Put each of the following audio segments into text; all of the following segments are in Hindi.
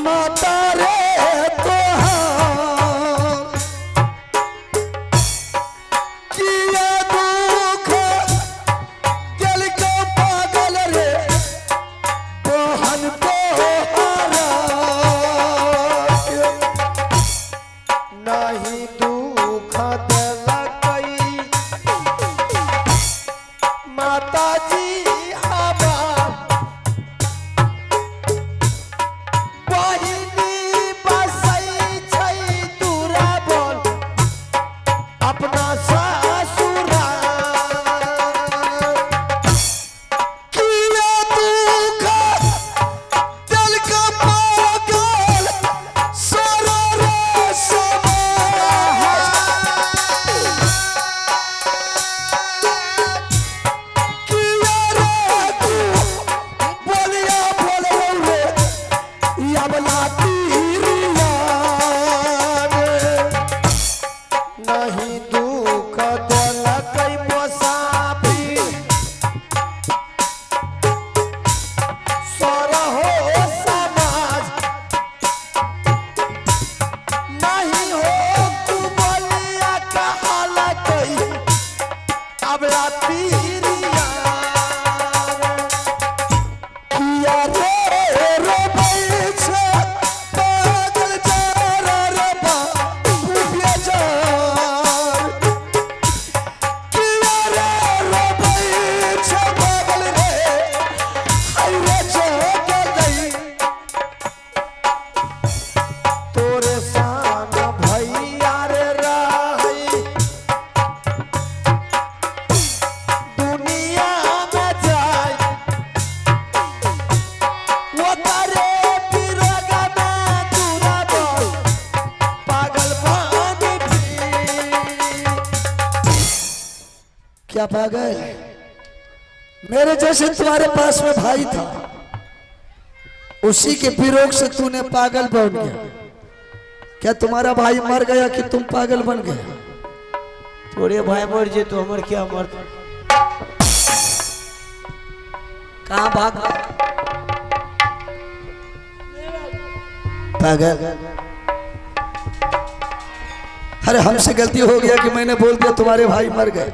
माता रे तो किया दुख दिल को पागल रे तोहन को हारा नहीं दुख दिल कई माता जी क्या पागल मेरे जैसे तुम्हारे पास में भाई था उसी के विरोध से तूने पागल बन गया। क्या तुम्हारा भाई मर गया कि तुम पागल बन गए? थोड़े भाई मर जे तो हमारे क्या मर कहाँ भाग पागल। अरे हमसे गलती हो गया कि मैंने बोल दिया तुम्हारे भाई मर गए।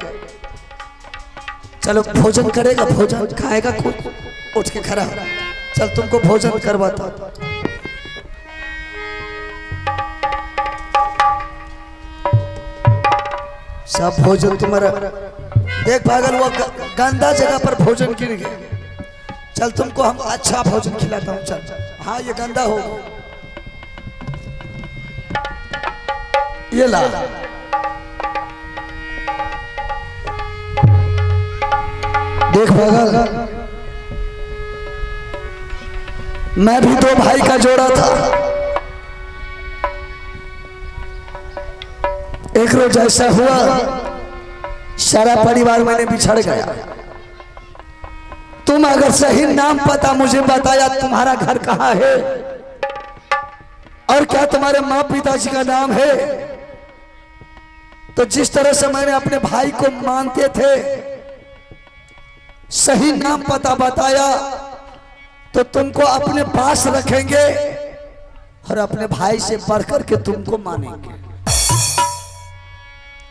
चलो भोजन करेगा, भोजन खाएगा, खुद उठ के खड़ा। चल तुमको भोजन करवाता। सब भोजन तुम्हारा देख पागल वो गंदा जगह पर भोजन गिर गया। चल तुमको हम अच्छा भोजन खिलाता हूँ। चल हाँ ये गंदा हो ये ला। देख पागल मैं भी दो भाई का जोड़ा था। एक रोज ऐसा हुआ सारा परिवार मैंने बिछड़ गया। तुम अगर सही नाम पता मुझे बताया तुम्हारा घर कहाँ है और क्या तुम्हारे माँ पिताजी का नाम है, तो जिस तरह से मैंने अपने भाई को मानते थे सही नाम पता बताया तो तुमको अपने पास रखेंगे और अपने भाई से बढ़कर के तुमको मानेंगे।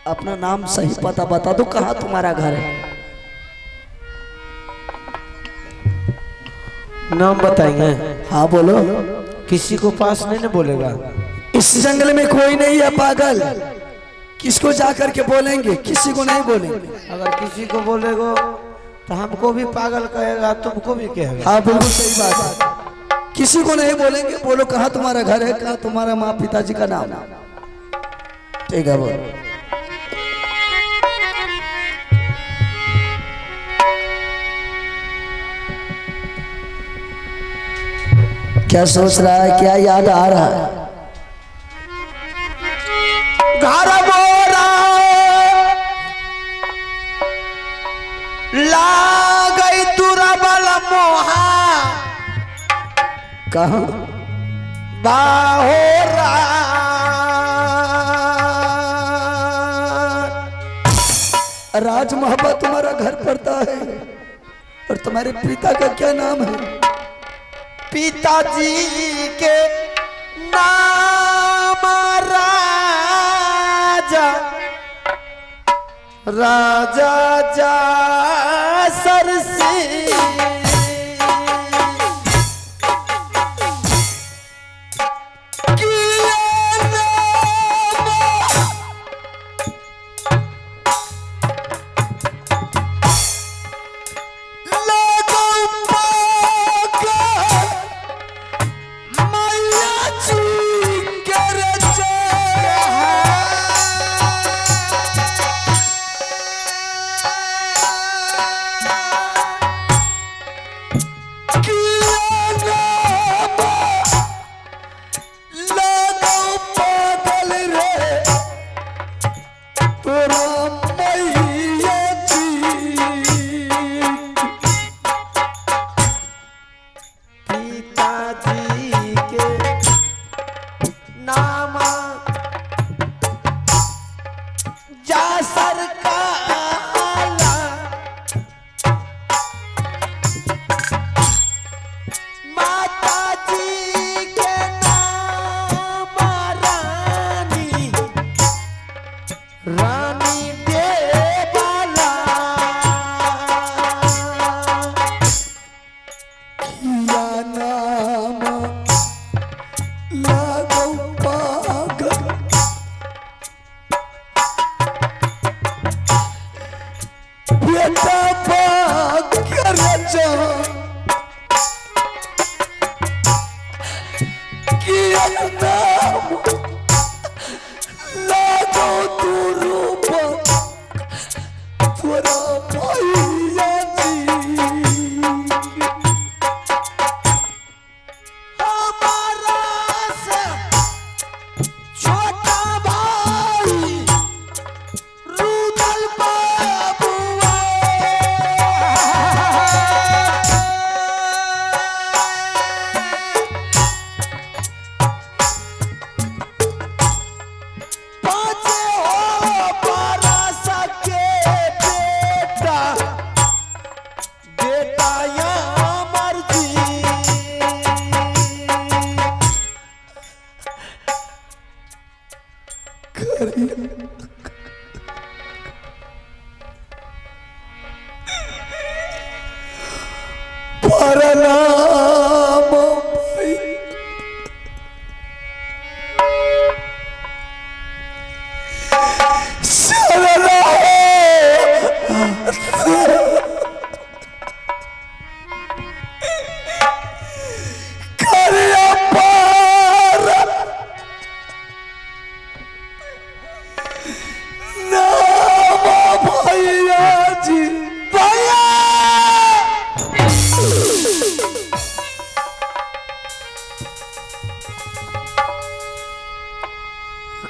अपना नाम सही पता बता दो, कहाँ तुम्हारा घर है? नाम बताएंगे? हाँ बोलो। किसी को पास नहीं ना बोलेगा? इस जंगल में कोई नहीं है पागल, किसको जाकर के बोलेंगे? किसी को नहीं बोलेंगे। अगर किसी को बोलेगो तो हमको भी पागल कहेगा, तुमको भी कहेगा। हाँ बिल्कुल सही बात है, किसी को नहीं बोलेंगे। बोलो कहाँ तुम्हारा घर है, कहाँ तुम्हारा माँ पिताजी का नाम? ठीक है बोलो। क्या सोच रहा है, क्या याद आ रहा है? घर बोरा ला गई तुरा बल मोहा कहाँ? बाहोरा राज मोहब्बत तुम्हारा घर पड़ता है और तुम्हारे पिता का क्या नाम है? पिताजी के नाम राजा राजा जा सरसी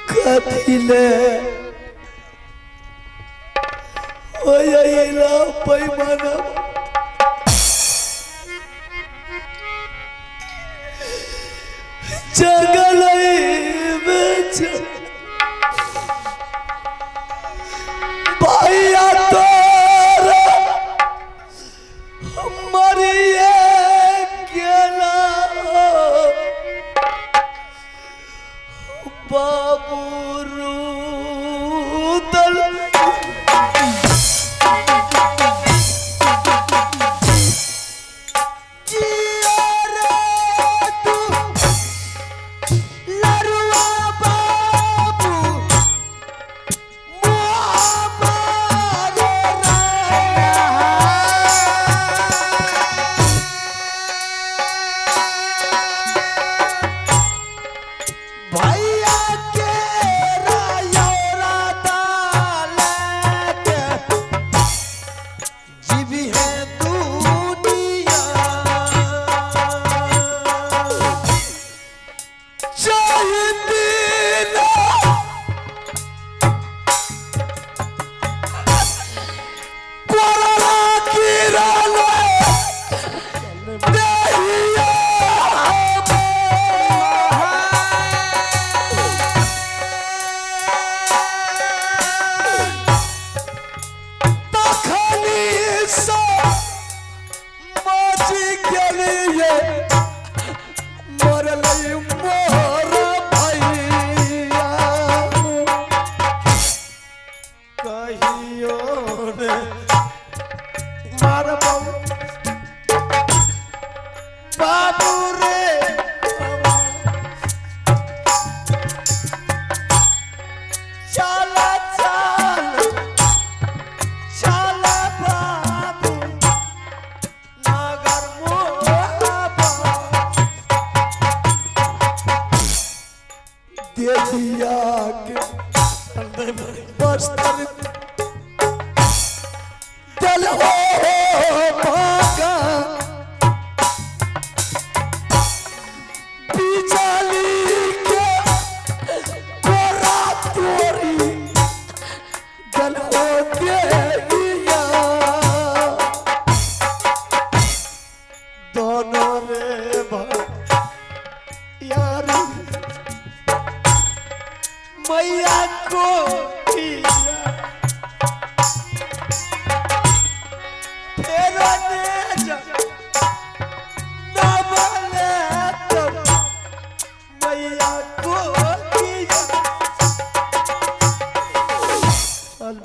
कथिले ओयला पैमाना जंगल बेच भैया तोरा मरिए गेला बाबू रुदल मोर दे दिया के बस्तर चल हो भागा बिचाली के गोरा तोरी चल हो दे दिया दोनों रे यार मैया को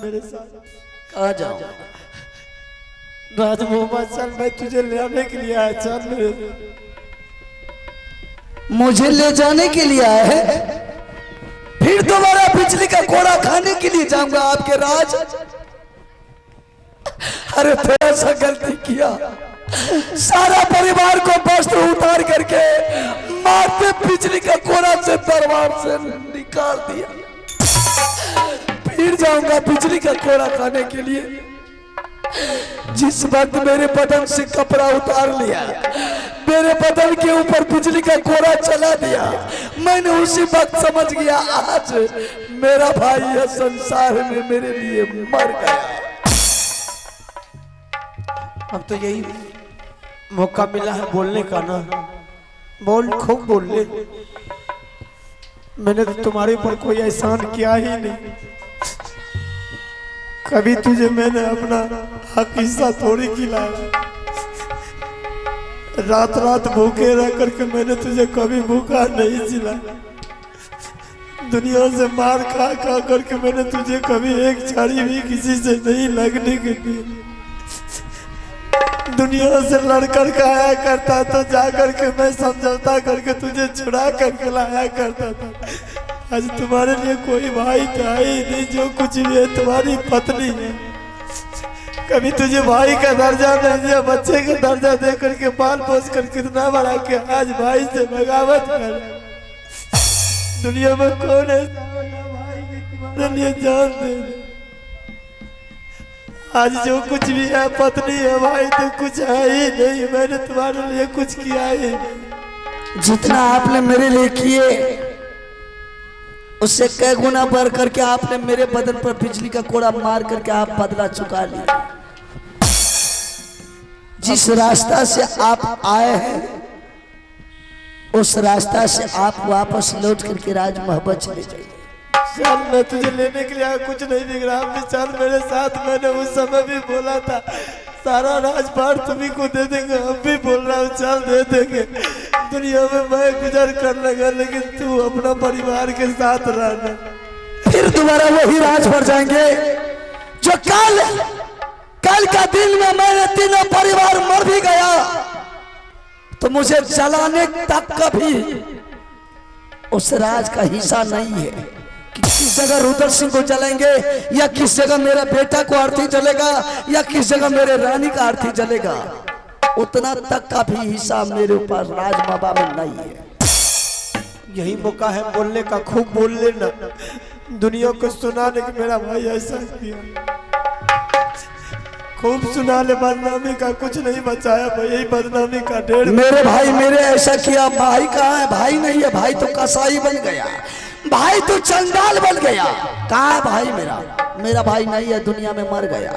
मेरे साथ कहाँ जाऊँ राज मोहम्मद चल, मैं तुझे लेने के लिए आया। चल मेरे मुझे ले जाने के लिए आए हैं, फिर दोबारा बिजली का कोड़ा खाने के लिए जाऊंगा आपके राज। अरे थोड़ा सा गलती किया, सारा परिवार को वस्त्र उतार करके मारते बिजली का कोड़ा से दरबार से निकाल दिया। फिर जाऊंगा बिजली का कोड़ा खाने के लिए। जिस वक्त मेरे बदन से कपड़ा उतार लिया, मेरे बदन के ऊपर बिजली का कोड़ा चला दिया, मैंने उसी वक्त समझ गया आज मेरा भाई यह संसार में मेरे लिए मर गया। अब तो यही मौका मिला है बोलने का ना। बोल, खूब बोल ले। मैंने तो तुम्हारे ऊपर कोई एहसान किया ही नहीं। कभी तुझे मैंने अपना हक हिस्सा थोड़ी खिलाया। रात रात भूखे रह करके मैंने तुझे कभी भूखा नहीं जिलाया। दुनिया से मार खा खा करके मैंने तुझे कभी एक छड़ी भी किसी से नहीं लगने के दी। दुनिया से लड़कर के आया करता तो जाकर के मैं समझौता करके तुझे छुड़ा करके लाया करता था। आज तुम्हारे लिए कोई भाई था ही नहीं, जो कुछ भी है तुम्हारी पत्नी है। कभी तुझे भाई का दर्जा नहीं दिया, बच्चे का दर्जा दे करके पाल पोस कर कितना बड़ा के आज भाई से बगावत कर। दुनिया में कौन है भाई के तुम्हारे लिए जान दे। आज जो कुछ भी है पत्नी है, भाई तो कुछ है ही नहीं। मैंने तुम्हारे लिए कुछ किया ही नहीं। जितना आपने मेरे लिए किए उससे कई गुना बढ़ करके आपने मेरे बदन पर बिजली का कोड़ा मार करके आप बदला चुका लिया। जिस रास्ता से आप आए हैं उस रास्ता से आप वापस लौट करके राज मोहब्बत चले जाइए। चल, मैं तुझे लेने के लिए आया, कुछ नहीं दिख रहा। अब चल मेरे साथ। मैंने उस समय भी बोला था सारा राजपाट तुम्ही को दे देंगे, अब भी बोल रहा हूँ चल दे देंगे। दुनिया में मैं गुजर कर लगा, लेकिन तू अपना परिवार के साथ रहना। फिर दोबारा वही राज पर जाएंगे जो कल का दिन में मेरे तीनों परिवार मर भी गया तो मुझे जलाने तक का भी उस राज का हिस्सा नहीं है कि किस जगह रुद्र सिंह को जलाएंगे या किस जगह मेरा बेटा को आरती जलेगा या किस जगह मेरे रानी का आरती जलेगा। उतना तक का भी हिस्सा मेरे ऊपर राजमाबा में नहीं है। यही मौका है बोलने का, खूब बोल लेना। दुनिया को सुनाने कि मेरा भाई ऐसा किया। खूब सुना ले, बदनामी का कुछ नहीं बचाया भाई, यही बदनामी का ढेर। मेरे भाई मेरे ऐसा किया। भाई कहाँ है? भाई नहीं है। भाई तो कसाई बन गया, भाई तो चंडाल बन गया। कहाँ है भाई मेरा? मेरा भाई नहीं है, दुनिया में मर गया।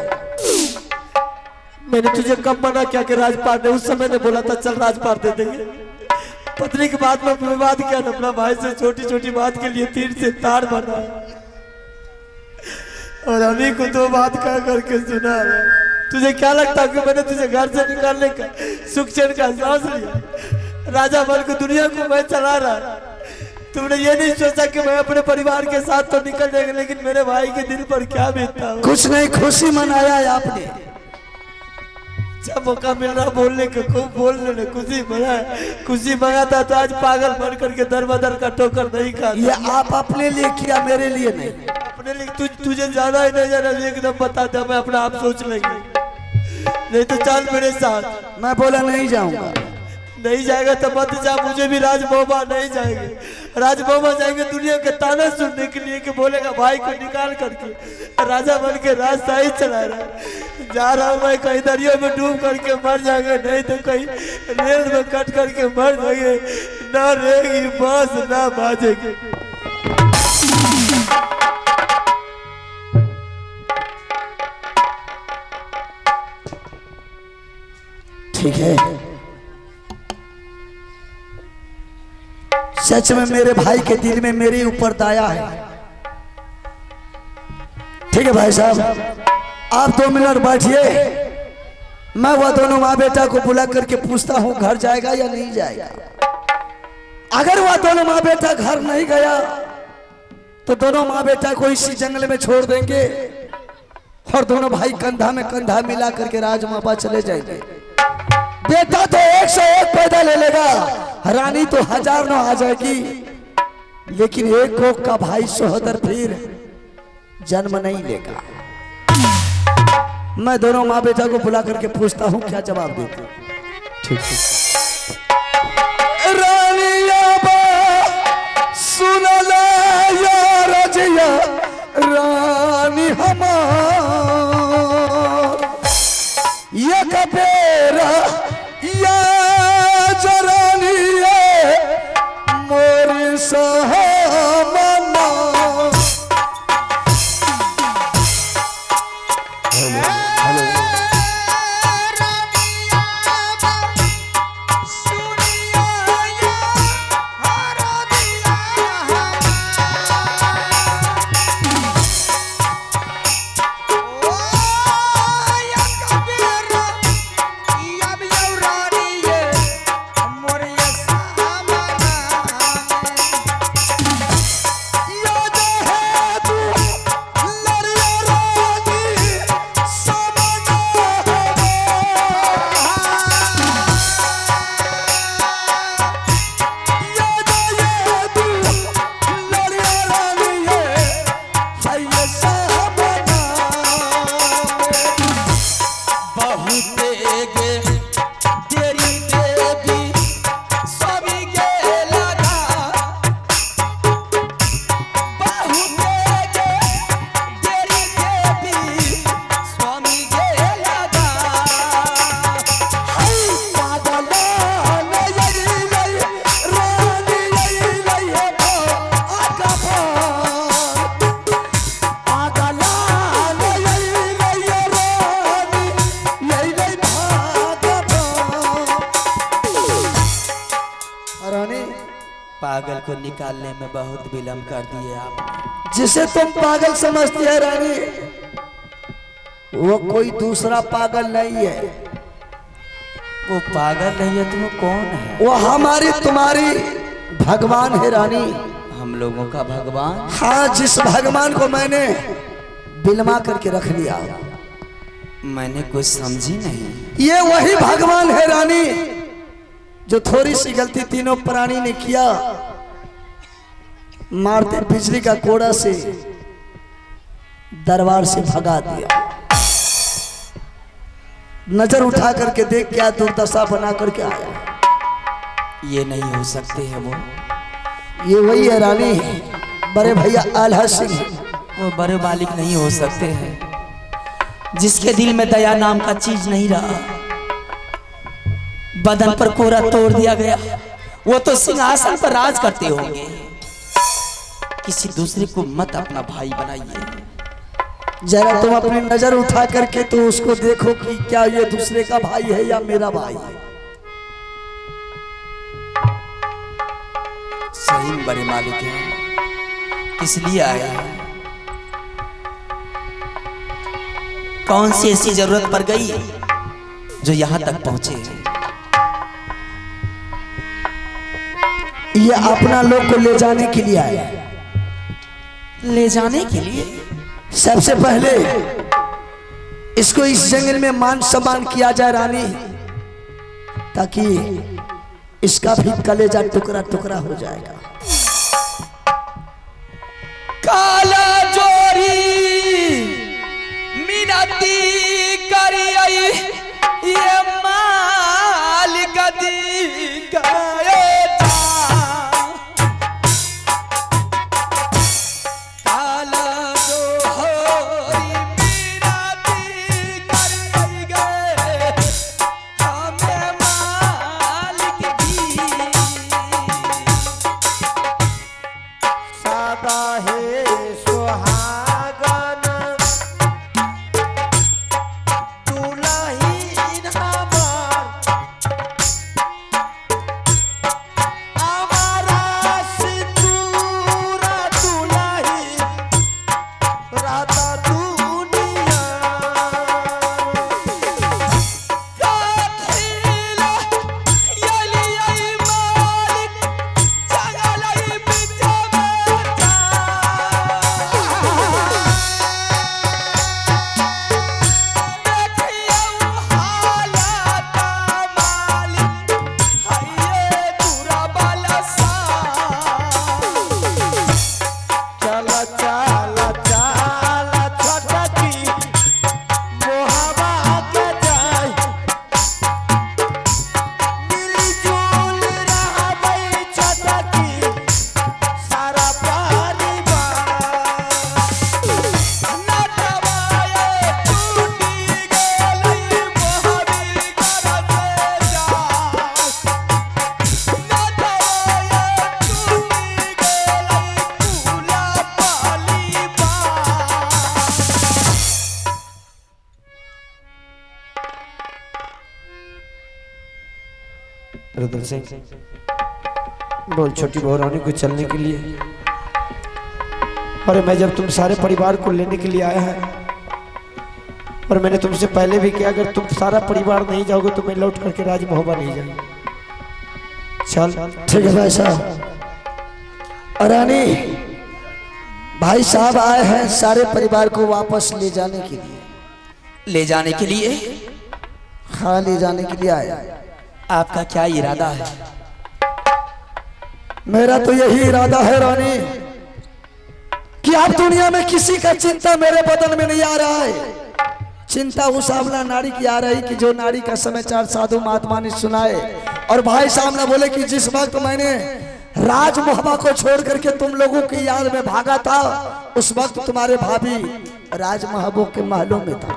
मैंने तुझे कब मना किया कि राजपाट ने? उस समय ने बोला था चल राजपाट दे देंगे। पत्नी की बात में विवाद किया ना, अपना भाई से छोटी छोटी बात के लिए तीर से तार बना और अभी को दो बात कह करके सुना। तुझे क्या लगता कि मैंने तुझे घर से निकालने का सुख चैन का सांस लिया? राजा बन को दुनिया को मैं चला रहा। तुमने ये नहीं सोचा कि मैं अपने परिवार के साथ तो निकल जाएगा, लेकिन मेरे भाई के दिल पर क्या बीतता? कुछ नहीं, खुशी मनाया है आपने। जब मौका मिल रहा बोलने के खूब बोल लेने। खुशी मंगाता तो आज पागल बन करके दर बदर का ठोकर नहीं खा। ये आप अपने लिए किया, मेरे लिए नहीं। अपने लिए तुझे जाना ही नहीं जाना एकदम बता दे, मैं अपना आप सोच लेंगे। नहीं तो चल मेरे साथ। मैं बोला नहीं जाऊंगा। नहीं जाएगा तो मत जा, मुझे भी राज मोहब्बत नहीं जाएंगे। राज बाबा जाएंगे दुनिया के ताना सुनने के लिए कि बोलेगा भाई को निकाल करके राजा बन के रास्ता ही चला रहा है। जा रहा हूँ मैं, कहीं दरिया में डूब करके मर जाएंगे, नहीं तो कहीं रेल में कट करके मर जाएंगे। ना रहेगी बांस ना बाजेगी। ठीक है, सच में मेरे भाई के दिल में मेरे ऊपर दया है। ठीक है भाई साहब, आप 2 मिनट बैठिए, मैं वह दोनों माँ बेटा को बुला करके पूछता हूँ घर जाएगा या नहीं जाएगा। अगर वह दोनों माँ बेटा घर नहीं गया तो दोनों माँ बेटा को इसी जंगल में छोड़ देंगे और दोनों भाई कंधा में कंधा मिला करके राजमापा चले जाएंगे। बेटा तो 101 पैदा ले लेगा, रानी तो 1000 न आ जाएगी, लेकिन एक कोख का भाई सहोदर फिर जन्म नहीं लेगा। मैं दोनों माँ बेटा को बुला करके पूछता हूँ क्या जवाब देते। ठीक है। रानिया बा सुन ले या रजिया रानी हमार ये कबेरा या जरानी मोर सहमना। पागल को निकालने में बहुत विलम्ब कर दिए आप। जिसे तुम पागल समझती है रानी, वो कोई दूसरा पागल नहीं है। वो पागल नहीं है तो वो कौन है? वो हमारी तुम्हारी भगवान है रानी। हम लोगों का भगवान? हाँ, जिस भगवान को मैंने बिलमा करके रख लिया। मैंने कुछ समझी नहीं। ये वही भगवान है रानी जो थोड़ी सी गलती तीनों प्राणी ने किया, मारते बिजली का कोड़ा से दरबार से भगा दिया। नजर उठा करके देख क्या दुर्दशा बना करके आया। ये नहीं हो सकते हैं वो। ये वही है रानी, बड़े भैया आल्हा सिंह। वो बड़े मालिक नहीं हो सकते हैं, जिसके दिल में दया नाम का चीज नहीं रहा। बदन पर कोरा तोड़ दिया गया। वो तो सिंहासन पर राज करते होंगे। किसी दूसरे को मत अपना भाई बनाइए। जरा तुम अपनी नजर उठा करके तो उसको देखो कि क्या ये दूसरे का भाई है या मेरा भाई है। सही में बड़े मालिक हैं, इसलिए आया है। कौन सी ऐसी जरूरत पड़ गई जो यहां तक पहुंचे? ये अपना लोग को ले जाने के लिए आया। ले जाने के लिए? सबसे पहले इसको इस जंगल में मान सम्मान किया जाए रानी, ताकि इसका भी कलेजा टुकड़ा टुकड़ा हो जाएगा। काला जोरी मिनती करिए ये मालिक दी गए रुद्र सिंह बोल छोटी बहू रानी को चलने के लिए। अरे मैं जब तुम सारे परिवार को लेने के लिए आया है और मैंने तुमसे पहले भी किया, अगर तुम सारा परिवार नहीं जाओगे तो मैं लौट करके राजमहबा नहीं जाऊंगा। चल ठीक है भाई साहब। रानी भाई साहब आए हैं सारे परिवार को वापस ले जाने के लिए। ले जाने के लिए? हाँ ले जाने के लिए आया। आपका क्या इरादा है? मेरा तो यही इरादा है रानी कि आप दुनिया में किसी का चिंता मेरे बदन में नहीं आ रहा है। चिंता उस आमला नारी की आ रही कि जो नारी का समाचार साधु महात्मा ने सुनाए और भाई साहब ने बोले कि जिस वक्त मैंने राजमहबा को छोड़ करके तुम लोगों की याद में भागा था उस वक्त तुम्हारे भाभी राजमहबों के महलों में था।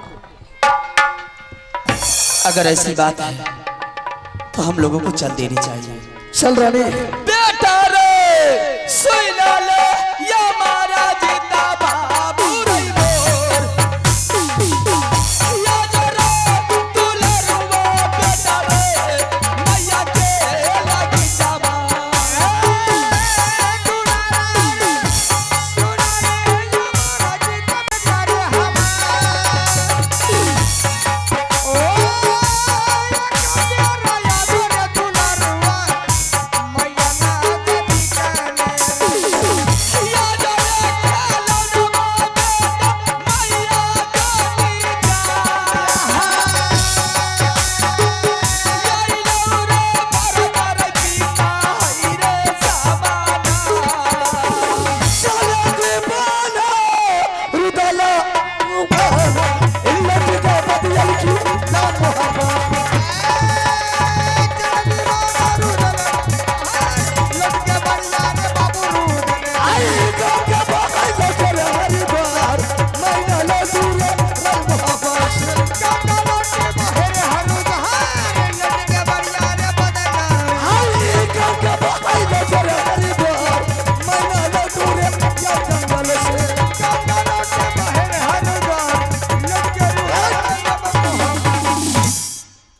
अगर ऐसी बात है तो हम लोगों को चल देनी चाहिए। चल रानी। बेटा रे सुन ले या मारा जिंदा बाबू रे मोर या जरा दुलरुआ बेटा रे मैया के लगी जावा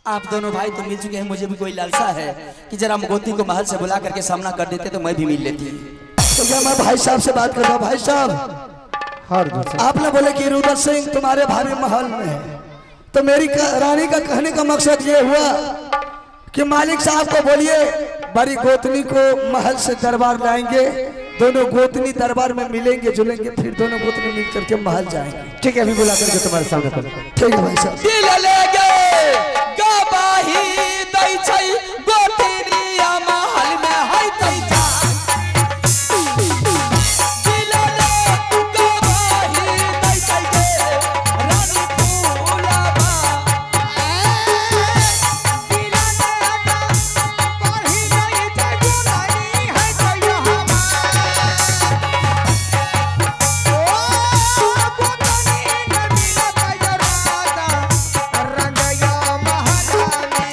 आप दोनों भाई तो मिल चुके हैं। मुझे भी कोई लालसा है कि जरा मुगोती को महल से बुला करके सामना कर देते तो मैं भी मिल लेती। तो क्या मैं भाई साहब से बात करता हूँ? भाई साहब आपने बोले कि रुद्र सिंह तुम्हारे भाभी महल में है, तो मेरी रानी का कहने का मकसद ये हुआ कि मालिक साहब को बोलिए बड़ी गोतनी को महल से दरबार लाएंगे, दोनों गोतनी दरबार में मिलेंगे जुलेंगे, फिर दोनों गोतनी मिल करके महल जाएंगे। ठीक है अभी बुला करके तुम्हारे सामने कर। ठीक है भाई साहब। गवाही दै छै गोतनिया महल में है दै जा दिलले गवाही दै छै गे रानी फूलाबा दिलले गवाही दै छै गोरानी है दै हमा ओ गोतनी ने मिला दै राजा रंगया महारानी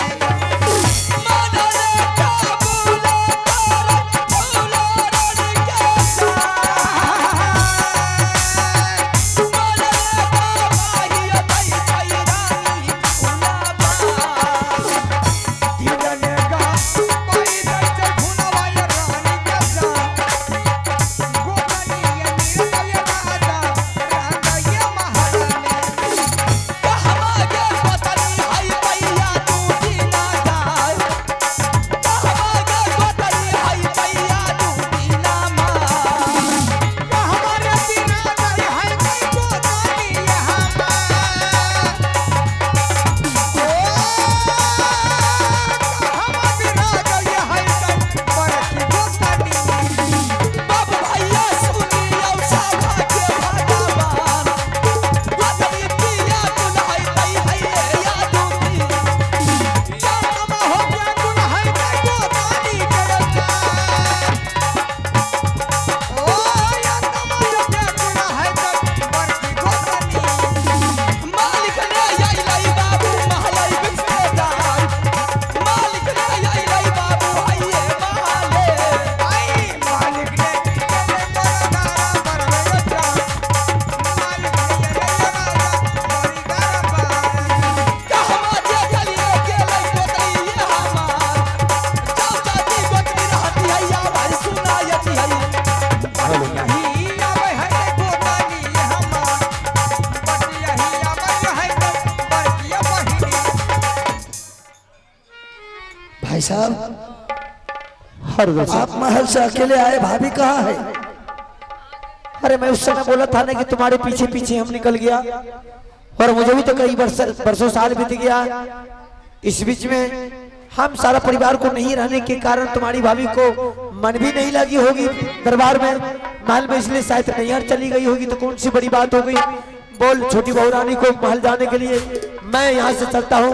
साहब हर रोज आप महल से अकेले आए, भाभी कहाँ है? अरे मैं उस समय बोला था ना कि तुम्हारे पीछे पीछे हम निकल गया, और मुझे भी तो कई बरसों साल बीत गया। इस बीच में हम सारा परिवार को नहीं रहने के कारण तुम्हारी भाभी को मन भी नहीं लगी होगी दरबार में, महल में, इसलिए शायद नैहर चली गई होगी। तो कौन सी बड़ी बात हो गई? बोल छोटी बहू रानी को महल जाने के लिए मैं यहाँ से चलता हूँ,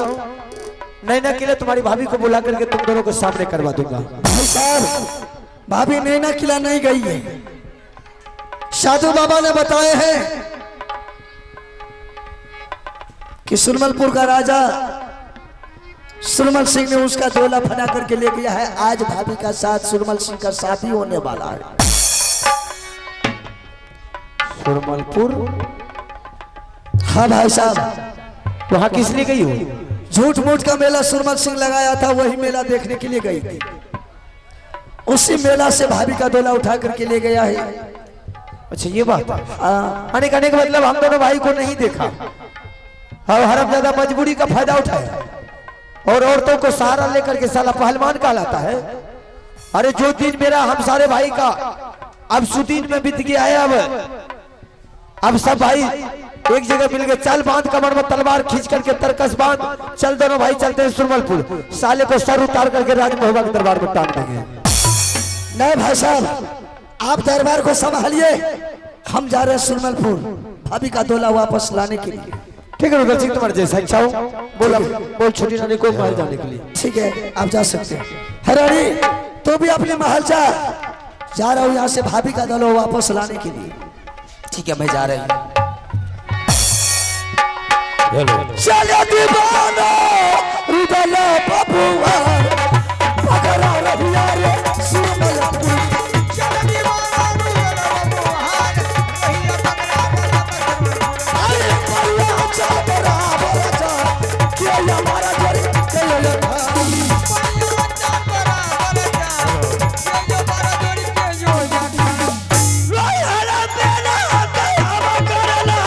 नैना किला तुम्हारी भाभी को बुला करके तुम दोनों को सामने करवा दूंगा। भाई साहब, भाभी नैना किला नहीं गई है। साधु बाबा ने बताए हैं कि सुरमलपुर का राजा सुरमल सिंह ने उसका डोला फना करके ले गया है। आज भाभी का साथ सुरमल सिंह का शादी होने वाला है। सुरमलपुर? हाँ भाई साहब, वहां किस लिए गई हो? झूठ मूठ का मेला सुरमल सिंह लगाया था, वही मेला देखने के लिए गई थी। उसी मेला से भाभी का डोला उठा करके ले गया है। अच्छा ये बात है। आने का मतलब हम दोनों भाई को नहीं देखा और हरम ज्यादा मजबूरी का फायदा उठाया और औरतों को सहारा लेकर के साला पहलवान कहलाता है। अरे जो दिन मेरा हम सारे भाई का अब सुदीन में बीत गया है, अब सब भाई एक जगह मिल गए। चल बांध कमर में तलवार खींच करके तरकस बांध, चल दोनों भाई चलते हैं सुरमलपुर, साले को सर उतार करके राज महबूबा के दरबार में टांग देंगे। नहीं भाई साहब, आप दरबार को संभालिए, हम जा रहे हैं सुरमलपुर भाभी का डोला वापस लाने के लिए। ठीक है रुद्र सिंह, तुम्हारे जैसा इच्छा हो। बोल छोटी रानी को महल जाने के लिए। ठीक है, आप जा सकते हैं। हरानी तो भी अपने महल जा रहा हूँ यहाँ से भाभी का डोला वापस लाने के लिए। ठीक है मैं जा रही हूँ। चलो दीवाना रुदला बबुआ पकड़ा रहिया रे सुरमलपुर। चलो दीवाना रुदला बबुआ रहिया पकड़ा बबुआ। अरे भैया चल बराबर जा के हमारा जोड़ी चलो ले भैया चल बराबर जा के हमारा जोड़ी के जो जाती रोई हरा तेरा हवा करला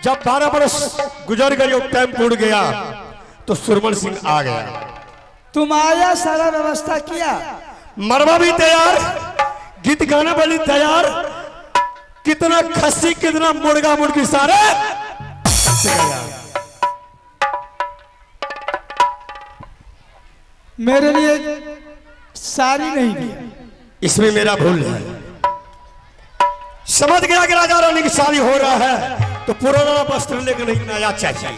जब 12 बरस गुजर गए और टाइम टूट गया तो सुरमल सिंह आ गया। तुम आया, सारा व्यवस्था किया, मरवा भी तैयार, गीत गाने वाली तैयार, कितना खस्सी कितना मुर्गा मुर्गी सारे मेरे लिए सारी नहीं दिया। इसमें मेरा भूल है। समझ गया कि राजा रानी की शादी हो रहा है तो पुराना वस्त्र लेकर नहीं नया चाहिए।